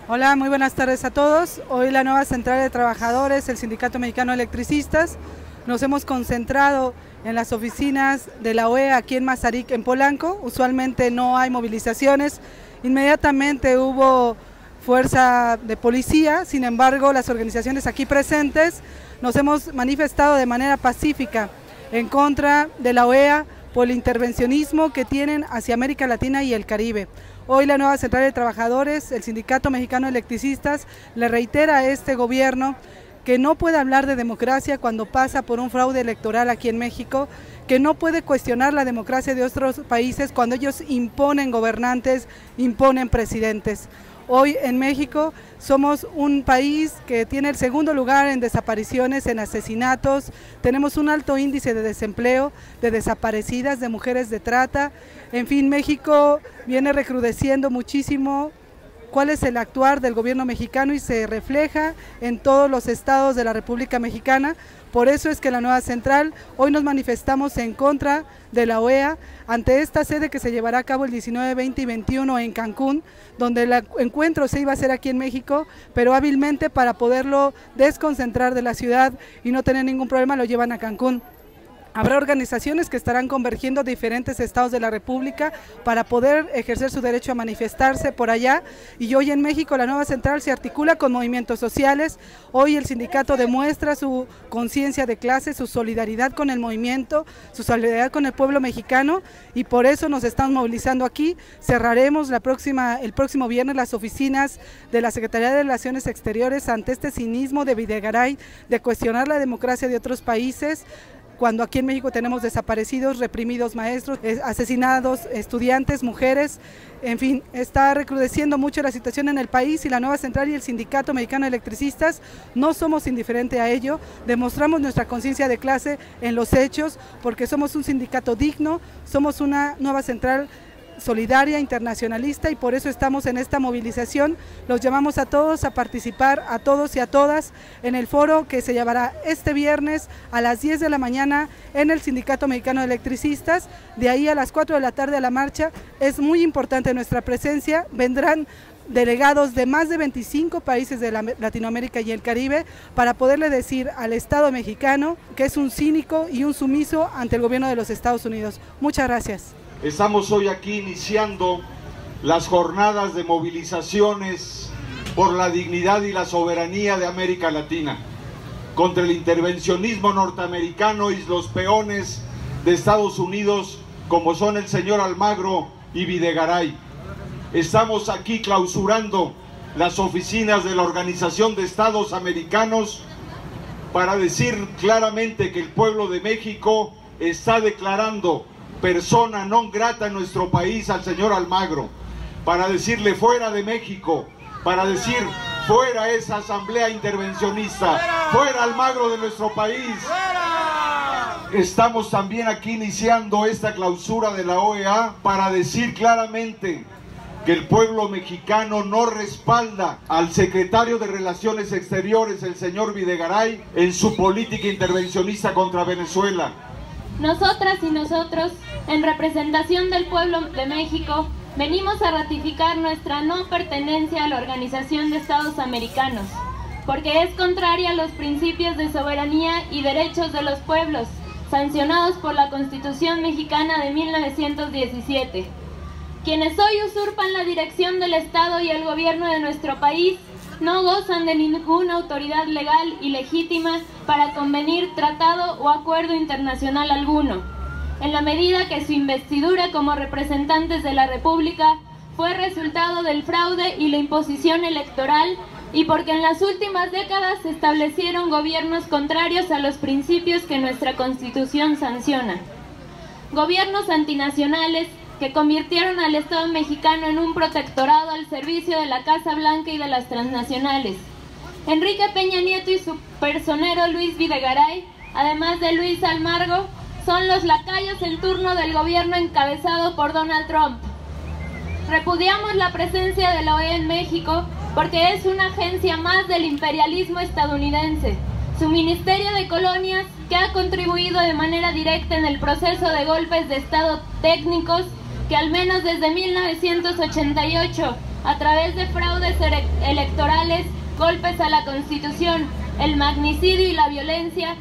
Hola, muy buenas tardes a todos. Hoy la nueva Central de Trabajadores, el Sindicato Mexicano de Electricistas, nos hemos concentrado en las oficinas de la OEA aquí en Mazarik, en Polanco. Usualmente no hay movilizaciones, inmediatamente hubo fuerza de policía, sin embargo las organizaciones aquí presentes nos hemos manifestado de manera pacífica en contra de la OEA por el intervencionismo que tienen hacia América Latina y el Caribe. Hoy la nueva Central de Trabajadores, el Sindicato Mexicano de Electricistas, le reitera a este gobierno que no puede hablar de democracia cuando pasa por un fraude electoral aquí en México, que no puede cuestionar la democracia de otros países cuando ellos imponen gobernantes, imponen presidentes. Hoy en México somos un país que tiene el segundo lugar en desapariciones, en asesinatos, tenemos un alto índice de desempleo, de desaparecidas, de mujeres de trata. En fin, México viene recrudeciendo muchísimo cuál es el actuar del gobierno mexicano y se refleja en todos los estados de la República Mexicana. Por eso es que la nueva central, hoy nos manifestamos en contra de la OEA ante esta sede que se llevará a cabo el 19, 20 y 21 en Cancún, donde el encuentro se iba a hacer aquí en México, pero hábilmente para poderlo desconcentrar de la ciudad y no tener ningún problema lo llevan a Cancún. Habrá organizaciones que estarán convergiendo de diferentes estados de la República para poder ejercer su derecho a manifestarse por allá, y hoy en México la nueva central se articula con movimientos sociales. Hoy el sindicato demuestra su conciencia de clase, su solidaridad con el movimiento, su solidaridad con el pueblo mexicano, y por eso nos estamos movilizando aquí. Cerraremos el próximo viernes las oficinas de la Secretaría de Relaciones Exteriores ante este cinismo de Videgaray de cuestionar la democracia de otros países, cuando aquí en México tenemos desaparecidos, reprimidos maestros, asesinados estudiantes, mujeres. En fin, está recrudeciendo mucho la situación en el país y la nueva central y el Sindicato Mexicano de Electricistas no somos indiferentes a ello, demostramos nuestra conciencia de clase en los hechos, porque somos un sindicato digno, somos una nueva central solidaria, internacionalista, y por eso estamos en esta movilización. Los llamamos a todos a participar, a todos y a todas, en el foro que se llevará este viernes a las 10 de la mañana en el Sindicato Mexicano de Electricistas. De ahí a las 4 de la tarde a la marcha. Es muy importante nuestra presencia, vendrán delegados de más de 25 países de Latinoamérica y el Caribe para poderle decir al Estado mexicano que es un cínico y un sumiso ante el gobierno de los Estados Unidos. Muchas gracias. Estamos hoy aquí iniciando las jornadas de movilizaciones por la dignidad y la soberanía de América Latina, contra el intervencionismo norteamericano y los peones de Estados Unidos como son el señor Almagro y Videgaray. Estamos aquí clausurando las oficinas de la Organización de Estados Americanos para decir claramente que el pueblo de México está declarando persona non grata en nuestro país al señor Almagro, para decirle fuera de México, para decir fuera esa asamblea intervencionista, fuera Almagro de nuestro país. Estamos también aquí iniciando esta clausura de la OEA para decir claramente que el pueblo mexicano no respalda al secretario de Relaciones Exteriores, el señor Videgaray, en su política intervencionista contra Venezuela. Nosotras y nosotros, en representación del pueblo de México, venimos a ratificar nuestra no pertenencia a la Organización de Estados Americanos, porque es contraria a los principios de soberanía y derechos de los pueblos, sancionados por la Constitución Mexicana de 1917. Quienes hoy usurpan la dirección del Estado y el gobierno de nuestro país no gozan de ninguna autoridad legal y legítima para convenir tratado o acuerdo internacional alguno, en la medida que su investidura como representantes de la República fue resultado del fraude y la imposición electoral, y porque en las últimas décadas se establecieron gobiernos contrarios a los principios que nuestra Constitución sanciona. Gobiernos antinacionales que convirtieron al Estado mexicano en un protectorado al servicio de la Casa Blanca y de las transnacionales. Enrique Peña Nieto y su personero Luis Videgaray, además de Luis Almagro, son los lacayos en turno del gobierno encabezado por Donald Trump. Repudiamos la presencia de la OEA en México porque es una agencia más del imperialismo estadounidense, su Ministerio de Colonias, que ha contribuido de manera directa en el proceso de golpes de Estado técnicos que al menos desde 1988 a través de fraudes electorales, golpes a la Constitución, el magnicidio y la violencia,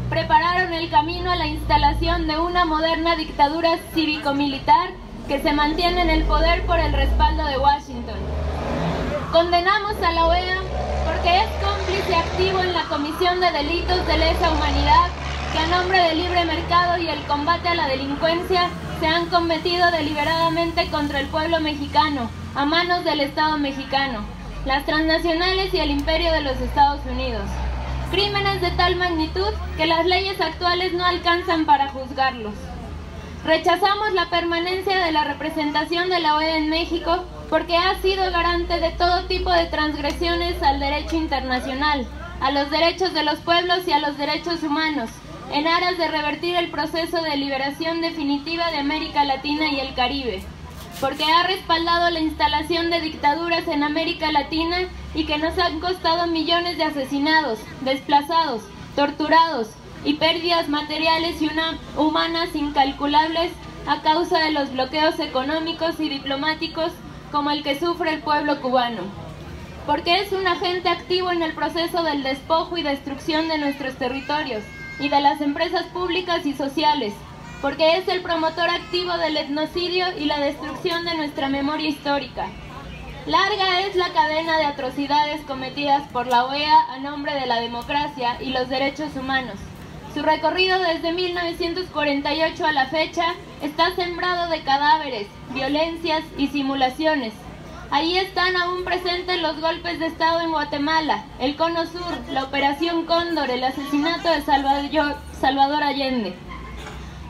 prepararon el camino a la instalación de una moderna dictadura cívico-militar que se mantiene en el poder por el respaldo de Washington. Condenamos a la OEA porque es cómplice activo en la comisión de delitos de lesa humanidad que a nombre del libre mercado y el combate a la delincuencia se han cometido deliberadamente contra el pueblo mexicano, a manos del Estado mexicano, las transnacionales y el imperio de los Estados Unidos. Crímenes de tal magnitud que las leyes actuales no alcanzan para juzgarlos. Rechazamos la permanencia de la representación de la OEA en México porque ha sido garante de todo tipo de transgresiones al derecho internacional, a los derechos de los pueblos y a los derechos humanos, en aras de revertir el proceso de liberación definitiva de América Latina y el Caribe, porque ha respaldado la instalación de dictaduras en América Latina y que nos han costado millones de asesinados, desplazados, torturados y pérdidas materiales y humanas incalculables a causa de los bloqueos económicos y diplomáticos como el que sufre el pueblo cubano, porque es un agente activo en el proceso del despojo y destrucción de nuestros territorios y de las empresas públicas y sociales, porque es el promotor activo del etnocidio y la destrucción de nuestra memoria histórica. Larga es la cadena de atrocidades cometidas por la OEA a nombre de la democracia y los derechos humanos. Su recorrido desde 1948 a la fecha está sembrado de cadáveres, violencias y simulaciones. Ahí están aún presentes los golpes de Estado en Guatemala, el Cono Sur, la Operación Cóndor, el asesinato de Salvador Allende.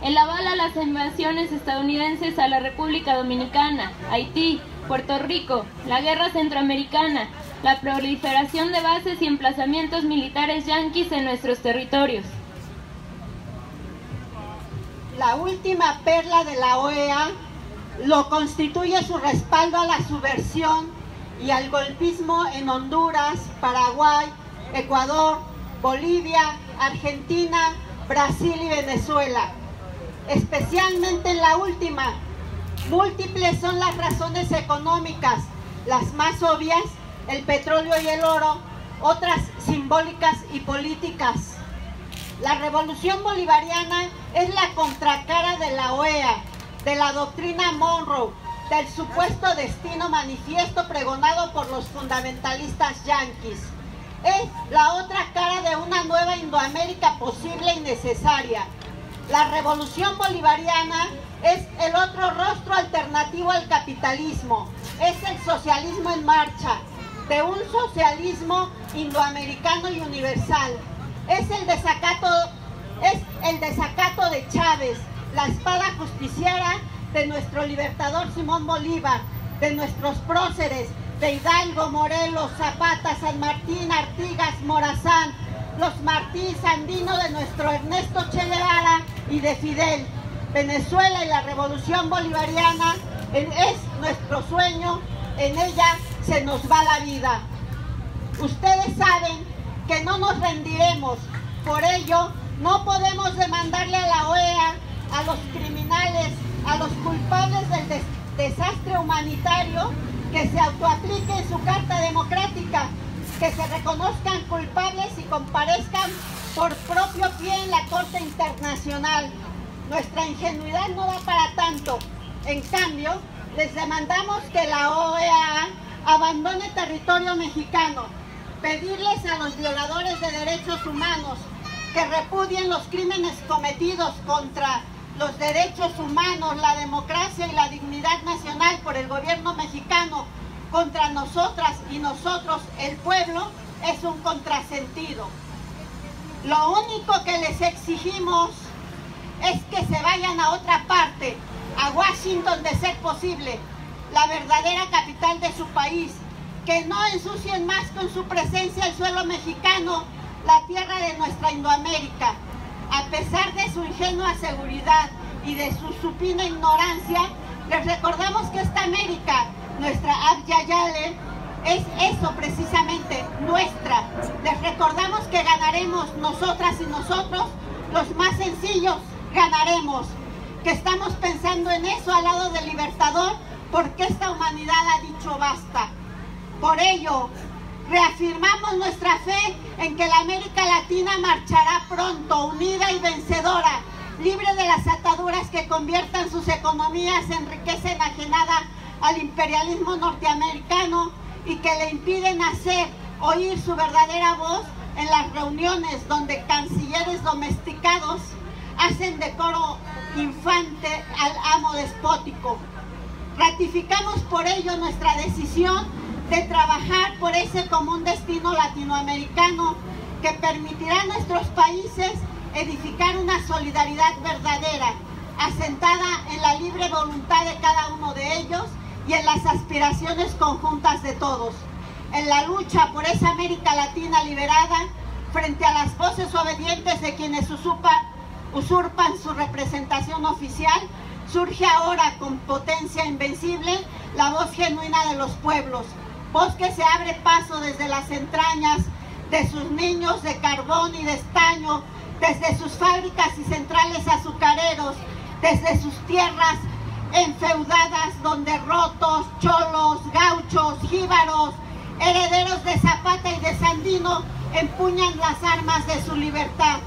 El aval a las invasiones estadounidenses a la República Dominicana, Haití, Puerto Rico, la guerra centroamericana, la proliferación de bases y emplazamientos militares yanquis en nuestros territorios. La última perla de la OEA lo constituye su respaldo a la subversión y al golpismo en Honduras, Paraguay, Ecuador, Bolivia, Argentina, Brasil y Venezuela. Especialmente en la última, múltiples son las razones económicas, las más obvias, el petróleo y el oro, otras simbólicas y políticas. La revolución bolivariana es la contracara de la OEA, de la doctrina Monroe, del supuesto destino manifiesto pregonado por los fundamentalistas yanquis. Es la otra cara de una nueva Indoamérica posible y necesaria. La revolución bolivariana es el otro rostro alternativo al capitalismo, es el socialismo en marcha, de un socialismo indoamericano y universal. Es el desacato de Chávez, la espada justiciera de nuestro libertador Simón Bolívar, de nuestros próceres, de Hidalgo, Morelos, Zapata, San Martín, Artigas, Morazán, los Martí, Sandino, de nuestro Ernesto Che Guevara y de Fidel. Venezuela y la revolución bolivariana es nuestro sueño, en ella se nos va la vida. Ustedes saben que no nos rendiremos, por ello no podemos demandarle a la OEA, a los criminales, a los culpables del desastre humanitario, que se autoapliquen su carta democrática, que se reconozcan culpables y comparezcan por propio pie en la Corte Internacional. Nuestra ingenuidad no da para tanto. En cambio, les demandamos que la OEA abandone territorio mexicano, pedirles a los violadores de derechos humanos que repudien los crímenes cometidos contra los derechos humanos, la democracia y la dignidad nacional por el gobierno mexicano contra nosotras y nosotros, el pueblo, es un contrasentido. Lo único que les exigimos es que se vayan a otra parte, a Washington de ser posible, la verdadera capital de su país, que no ensucien más con su presencia el suelo mexicano, la tierra de nuestra Indoamérica. A pesar de su ingenua seguridad y de su supina ignorancia, les recordamos que esta América, nuestra Abya Yala, es eso precisamente, nuestra. Les recordamos que ganaremos nosotras y nosotros, los más sencillos ganaremos, que estamos pensando en eso al lado del Libertador porque esta humanidad ha dicho basta. Por ello, reafirmamos nuestra fe en que la América Latina marchará pronto, unida y vencedora, libre de las ataduras que conviertan sus economías en riqueza enajenada al imperialismo norteamericano y que le impiden oír su verdadera voz en las reuniones donde cancilleres domesticados hacen de coro infante al amo despótico. Ratificamos por ello nuestra decisión de trabajar por ese común destino latinoamericano que permitirá a nuestros países edificar una solidaridad verdadera, asentada en la libre voluntad de cada uno de ellos y en las aspiraciones conjuntas de todos. En la lucha por esa América Latina liberada, frente a las voces obedientes de quienes usurpan su representación oficial, surge ahora con potencia invencible la voz genuina de los pueblos, voz que se abre paso desde las entrañas de sus niños de carbón y de estaño, desde sus fábricas y centrales azucareros, desde sus tierras enfeudadas donde rotos, cholos, gauchos, jíbaros, herederos de Zapata y de Sandino empuñan las armas de su libertad.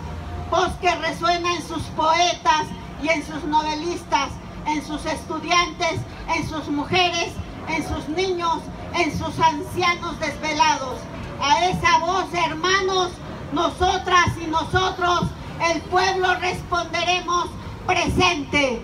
Voz que resuena en sus poetas y en sus novelistas, en sus estudiantes, en sus mujeres, en sus niños, en sus ancianos desvelados. A esa voz, hermanos, nosotras y nosotros, el pueblo, responderemos presente.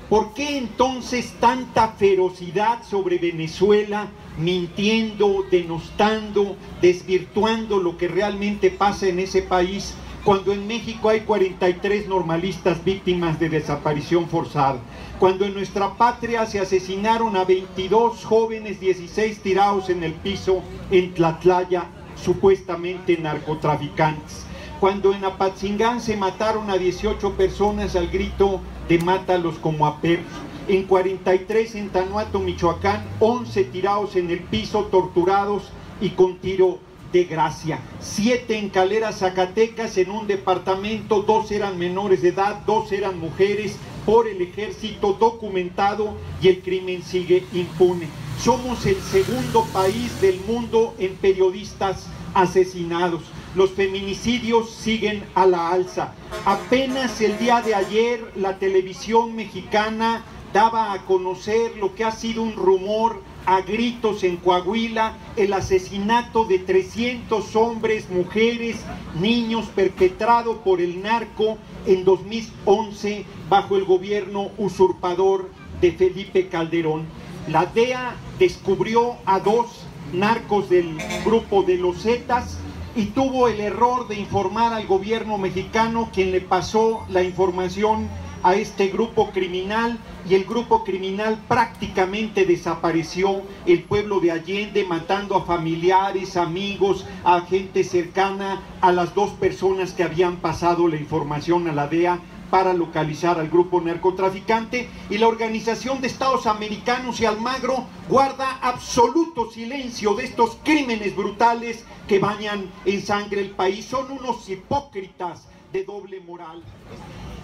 ¿Por qué entonces tanta ferocidad sobre Venezuela, mintiendo, denostando, desvirtuando lo que realmente pasa en ese país, cuando en México hay 43 normalistas víctimas de desaparición forzada? Cuando en nuestra patria se asesinaron a 22 jóvenes, 16 tirados en el piso en Tlatlaya, supuestamente narcotraficantes. Cuando en Apatzingán se mataron a 18 personas al grito de mátalos como a perros. En 43 en Tanuato, Michoacán, 11 tirados en el piso, torturados y con tiro de gracia. 7 en Calera, Zacatecas, en un departamento, 2 eran menores de edad, 2 eran mujeres, por el ejército, documentado, y el crimen sigue impune. Somos el segundo país del mundo en periodistas asesinados. Los feminicidios siguen a la alza. Apenas el día de ayer la televisión mexicana daba a conocer lo que ha sido un rumor a gritos en Coahuila, el asesinato de 300 hombres, mujeres, niños perpetrado por el narco en 2011 bajo el gobierno usurpador de Felipe Calderón. La DEA descubrió a 2 narcos del grupo de los Zetas y tuvo el error de informar al gobierno mexicano, quien le pasó la información a este grupo criminal, y el grupo criminal prácticamente desapareció el pueblo de Allende, matando a familiares, amigos, a gente cercana a las 2 personas que habían pasado la información a la DEA para localizar al grupo narcotraficante. Y la Organización de Estados Americanos y Almagro guarda absoluto silencio de estos crímenes brutales que bañan en sangre el país. Son unos hipócritas de doble moral.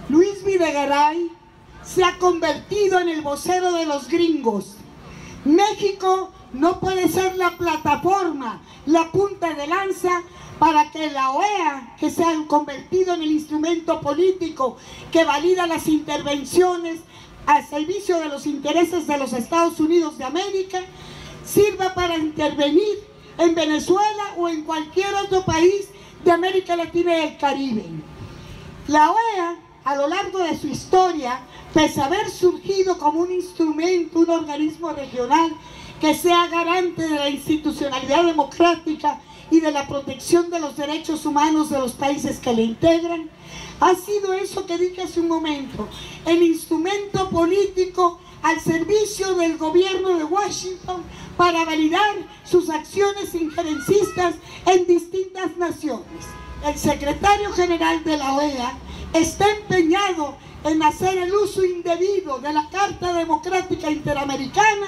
Luis Videgaray se ha convertido en el vocero de los gringos. México no puede ser la plataforma, la punta de lanza para que la OEA, que se ha convertido en el instrumento político que valida las intervenciones al servicio de los intereses de los Estados Unidos de América, sirva para intervenir en Venezuela o en cualquier otro país de América Latina y el Caribe. La OEA, a lo largo de su historia, pese a haber surgido como un instrumento, un organismo regional que sea garante de la institucionalidad democrática y de la protección de los derechos humanos de los países que le integran, ha sido eso que dije hace un momento, el instrumento político al servicio del gobierno de Washington para validar sus acciones injerencistas en distintas naciones. El secretario general de la OEA está empeñado en hacer el uso indebido de la Carta Democrática Interamericana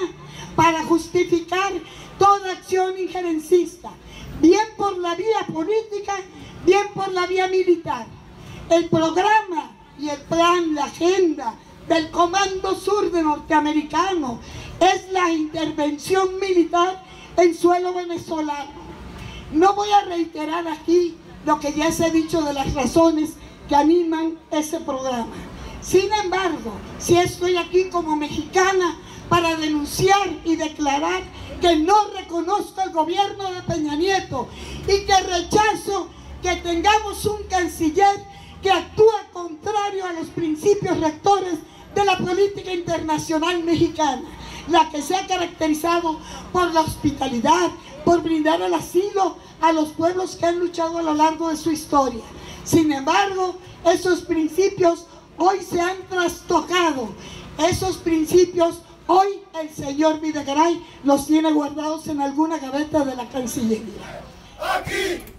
para justificar toda acción injerencista, bien por la vía política, bien por la vía militar. El programa y el plan, la agenda del Comando Sur de norteamericano es la intervención militar en suelo venezolano. No voy a reiterar aquí lo que ya se ha dicho de las razones que animan ese programa. Sin embargo, sí estoy aquí como mexicana para denunciar y declarar que no reconozco el gobierno de Peña Nieto y que rechazo que tengamos un canciller que actúa contrario a los principios rectores de la política internacional mexicana, la que se ha caracterizado por la hospitalidad, por brindar el asilo a los pueblos que han luchado a lo largo de su historia. Sin embargo, esos principios hoy se han trastocado. Esos principios hoy el señor Videgaray los tiene guardados en alguna gaveta de la Cancillería. Aquí